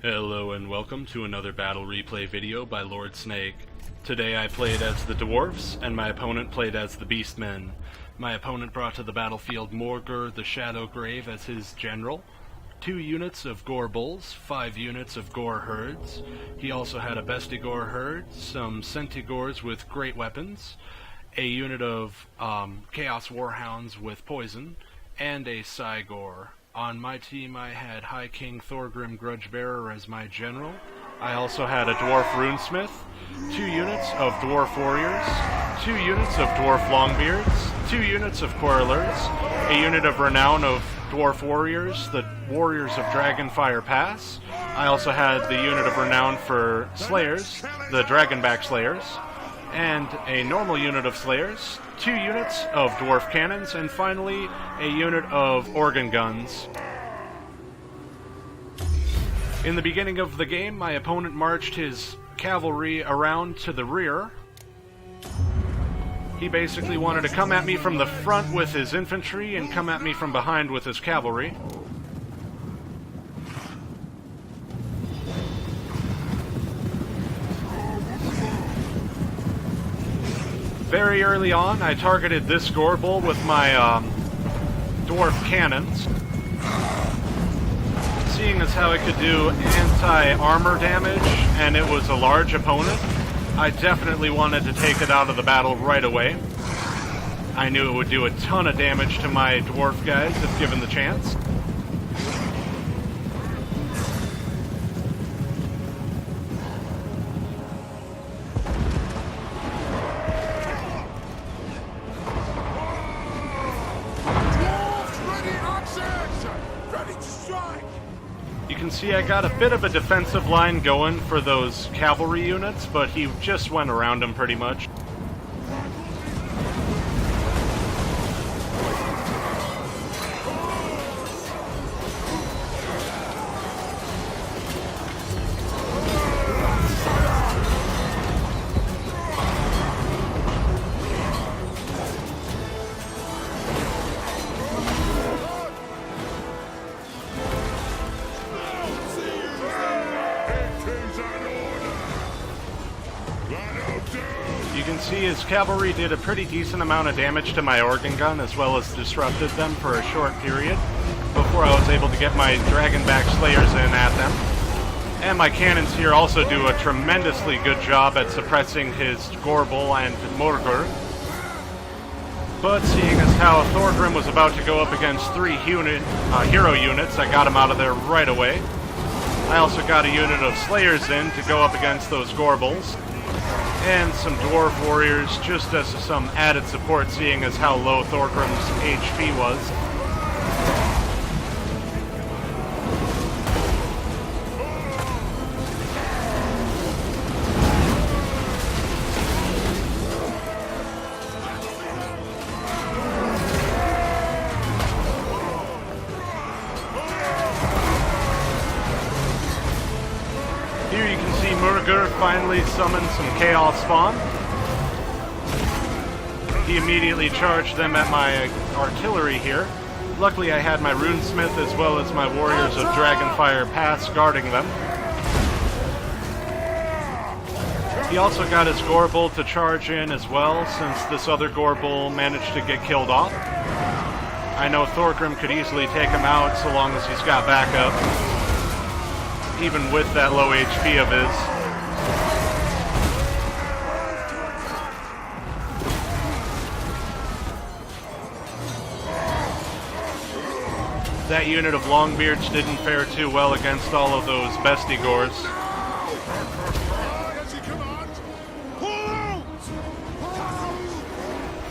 Hello and welcome to another battle replay video by Lord Snake. Today I played as the Dwarfs, and my opponent played as the Beastmen. My opponent brought to the battlefield Morghur the Shadow Grave as his general, 2 units of Gore Bulls, 5 units of Gore Herds. He also had a Bestigore herd, some Centigores with great weapons, a unit of Chaos Warhounds with poison, and a Cygore. On my team I had High King Thorgrim Grudgebearer as my general. I also had a Dwarf Runesmith, 2 units of Dwarf Warriors, 2 units of Dwarf Longbeards, 2 units of Quarrelers, a unit of Renown of Dwarf Warriors, the Warriors of Dragonfire Pass. I also had the unit of Renown for Slayers, the Dragonback Slayers, and a normal unit of Slayers, 2 units of Dwarf Cannons, and finally a unit of Organ Guns. In the beginning of the game, my opponent marched his cavalry around to the rear. He basically wanted to come at me from the front with his infantry and come at me from behind with his cavalry. Very early on, I targeted this Gore Bull with my Dwarf Cannons. Seeing as how it could do anti-armor damage, and it was a large opponent, I definitely wanted to take it out of the battle right away. I knew it would do a ton of damage to my Dwarf guys if given the chance. You can see I got a bit of a defensive line going for those cavalry units, but he just went around them pretty much. You can see his cavalry did a pretty decent amount of damage to my organ gun, as well as disrupted them for a short period before I was able to get my Dragonback Slayers in at them. And my cannons here also do a tremendously good job at suppressing his Gore Bull and Morghur. But seeing as how Thorgrim was about to go up against 3 hero units, I got him out of there right away. I also got a unit of Slayers in to go up against those Gore Bulls, and some Dwarf Warriors just as some added support, seeing as how low Thorgrim's HP was. Here you can see Morghur finally summoned some Chaos Spawn. He immediately charged them at my artillery here. Luckily I had my Runesmith as well as my Warriors of Dragonfire Pass guarding them. He also got his Gore Bull to charge in as well, since this other Gore Bull managed to get killed off. I know Thorgrim could easily take him out so long as he's got backup, even with that low HP of his. That unit of Longbeards didn't fare too well against all of those Bestigores.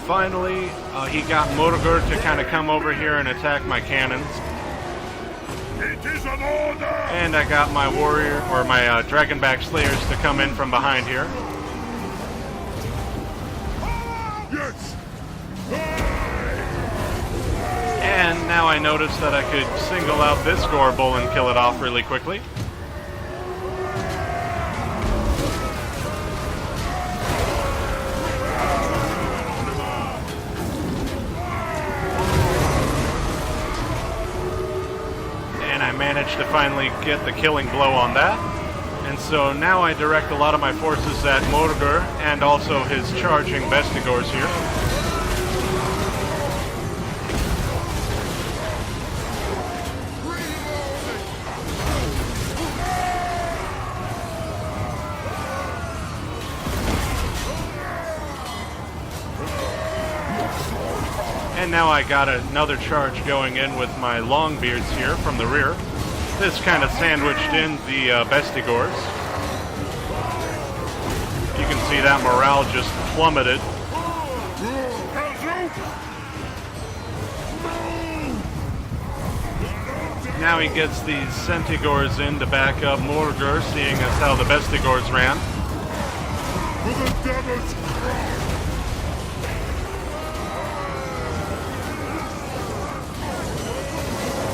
Finally, he got Morghur to kind of come over here and attack my cannons. And I got my warrior, or my Dragonback Slayers to come in from behind here. And now I noticed that I could single out this Gore Bull and kill it off really quickly. managed to finally get the killing blow on that. And so now I direct a lot of my forces at Morghur and also his charging Bestigors here. And now I got another charge going in with my Longbeards here from the rear. This kind of sandwiched in the Bestigors. You can see that morale just plummeted. Now he gets these Centigors in to back up Morghur, seeing as how the Bestigors ran.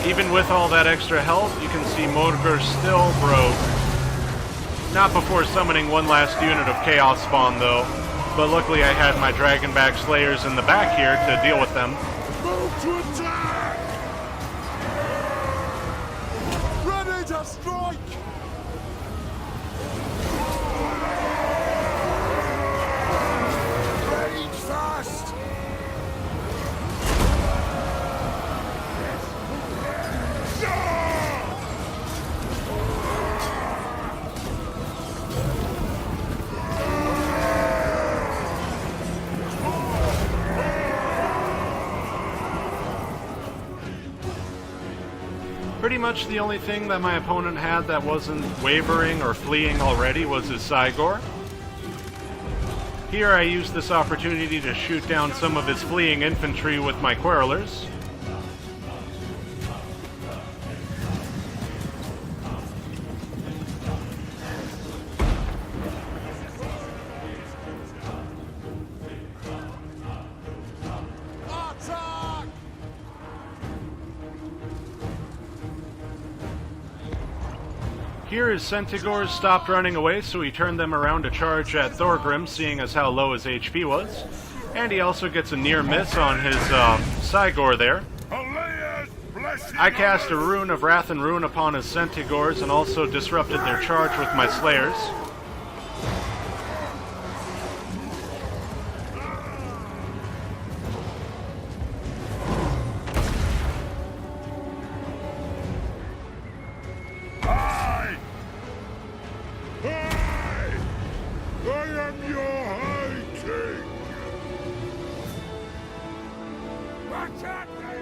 Even with all that extra health, you can see Morghur still broke. Not before summoning one last unit of Chaos Spawn though, but luckily I had my Dragonback Slayers in the back here to deal with them. Move to attack! Ready to strike! Rage fast! Pretty much the only thing that my opponent had that wasn't wavering or fleeing already was his Cygor. Here I used this opportunity to shoot down some of his fleeing infantry with my Querlers. Here his Centigors stopped running away, so he turned them around to charge at Thorgrim, seeing as how low his HP was. And he also gets a near miss on his Cygor there. I cast a Rune of Wrath and Ruin upon his Centigors and also disrupted their charge with my Slayers. I am your High King! Attack me!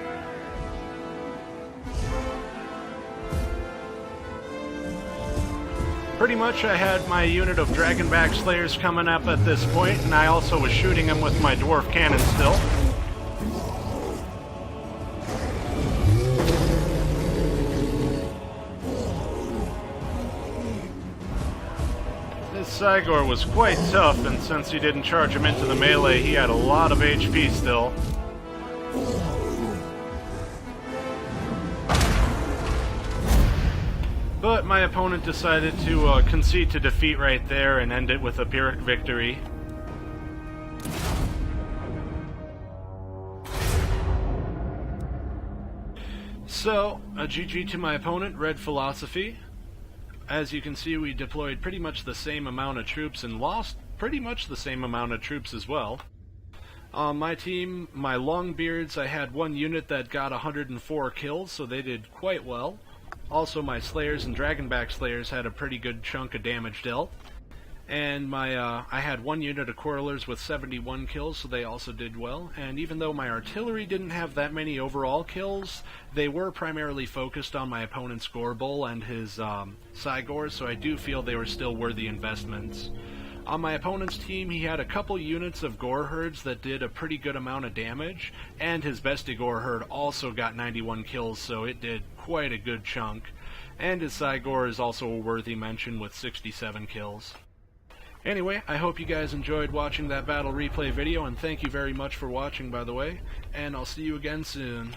Pretty much I had my unit of Dragonback Slayers coming up at this point, and I also was shooting them with my Dwarf Cannon still. This Cygor was quite tough, and since he didn't charge him into the melee, he had a lot of HP still. But my opponent decided to concede to defeat right there and end it with a Pyrrhic victory. So, a GG to my opponent, Red Philosophy. As you can see, we deployed pretty much the same amount of troops and lost pretty much the same amount of troops as well. On my team, my Longbeards, I had one unit that got 104 kills, so they did quite well. Also, my Slayers and Dragonback Slayers had a pretty good chunk of damage dealt. And I had one unit of Querlers with 71 kills, so they also did well. And even though my artillery didn't have that many overall kills, they were primarily focused on my opponent's Gorbul and his Cygors, so I do feel they were still worthy investments. On my opponent's team, he had a couple units of Goreherds that did a pretty good amount of damage, and his Bestigor herd also got 91 kills, so it did quite a good chunk. And his Cygor is also a worthy mention with 67 kills. Anyway, I hope you guys enjoyed watching that battle replay video, and thank you very much for watching, by the way, and I'll see you again soon.